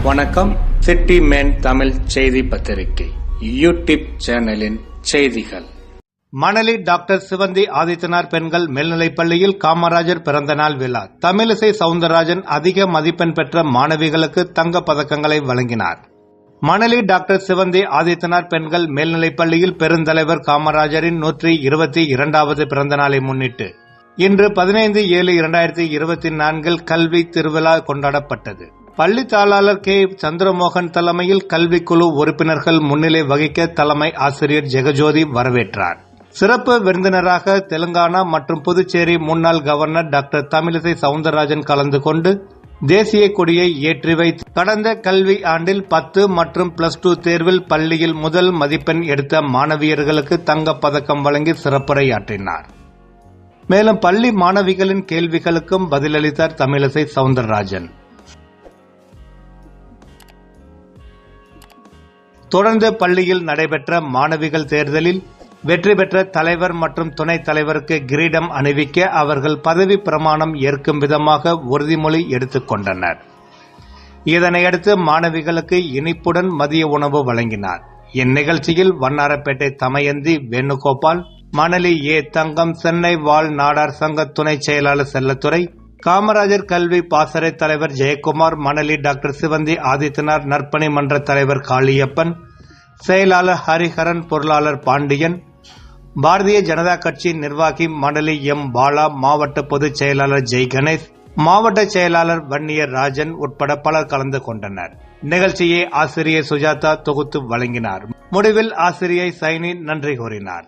வணக்கம். City man Tamil செய்தி பத்திரிகை யூடியூப் சேனலின் செய்திகள். மணலி டாக்டர் சிவந்தி ஆதித்தனார் பெண்கள் மேல்நிலைப்பள்ளியில் காமராஜர் பிறந்தநாள் விழா. தமிழிசை சவுந்தரராஜன் அதிக மதிப்பெண் பெற்ற மாணவிகளுக்கு தங்க பதக்கங்களை வழங்கினார். மணலி டாக்டர் சிவந்தி ஆதித்தனார் பெண்கள் மேல்நிலைப்பள்ளியில் பெருந்தலைவர் காமராஜரின் 122வது பிறந்த நாளை முன்னிட்டு இன்று 15/7/2024 கல்வி திருவிழா கொண்டாடப்பட்டது. பள்ளி தாளாளர் கே. சந்திரமோகன் தலைமையில் கல்விக்குழு உறுப்பினர்கள் முன்னிலை வகிக்க தலைமை ஆசிரியர் ஜெகஜோதி வரவேற்றார். சிறப்பு விருந்தினராக தெலுங்கானா மற்றும் புதுச்சேரி முன்னாள் கவர்னர் டாக்டர் தமிழிசை சவுந்தரராஜன் கலந்து கொண்டு தேசிய கொடியை ஏற்றி வைத்து கடந்த கல்வி ஆண்டில் 10 மற்றும் +2 தேர்வில் பள்ளியில் முதல் மதிப்பெண் எடுத்த மாணவியர்களுக்கு தங்கப் பதக்கம் வழங்கி சிறப்புரையாற்றினார். மேலும் பள்ளி மாணவிகளின் கேள்விகளுக்கும் பதிலளித்தார் தமிழிசை சவுந்தரராஜன். தொடர்ந்து பள்ளியில் நடைபெற்ற மாணவிகள் தேர்தலில் வெற்றி பெற்ற தலைவர் மற்றும் துணைத் தலைவருக்கு கிரீடம் அணிவிக்க அவர்கள் பதவி பிரமாணம் ஏற்கும் விதமாக உறுதிமொழி எடுத்துக் கொண்டனர். இதனையடுத்து மாணவிகளுக்கு இனிப்புடன் மதிய உணவு வழங்கினார். இந்நிகழ்ச்சியில் வண்ணாரப்பேட்டை தமயந்தி வேணுகோபால், மணலி ஏ. தங்கம், சென்னை வாழ் நாடார் சங்க துணை செயலாளர் செல்லத்துறை, காமராஜர் கல்வி பாசறை தலைவர் ஜெயக்குமார், மணலி டாக்டர் சிவந்தி ஆதித்தனார் நற்பணி மன்ற தலைவர் காளியப்பன், செயலாளர் ஹரிஹரன், பொருளாளர் பாண்டியன், பாரதிய ஜனதா கட்சி நிர்வாகி மணலி எம். பாலா, மாவட்ட பொதுச் செயலாளர் ஜெய் கணேஷ், மாவட்ட செயலாளர் வன்னியர் ராஜன் உட்பட பலர் கலந்து கொண்டனர். நிகழ்ச்சியை ஆசிரியை சுஜாதா தொகுத்து வழங்கினார். முடிவில் ஆசிரியை சைனி நன்றி கூறினார்.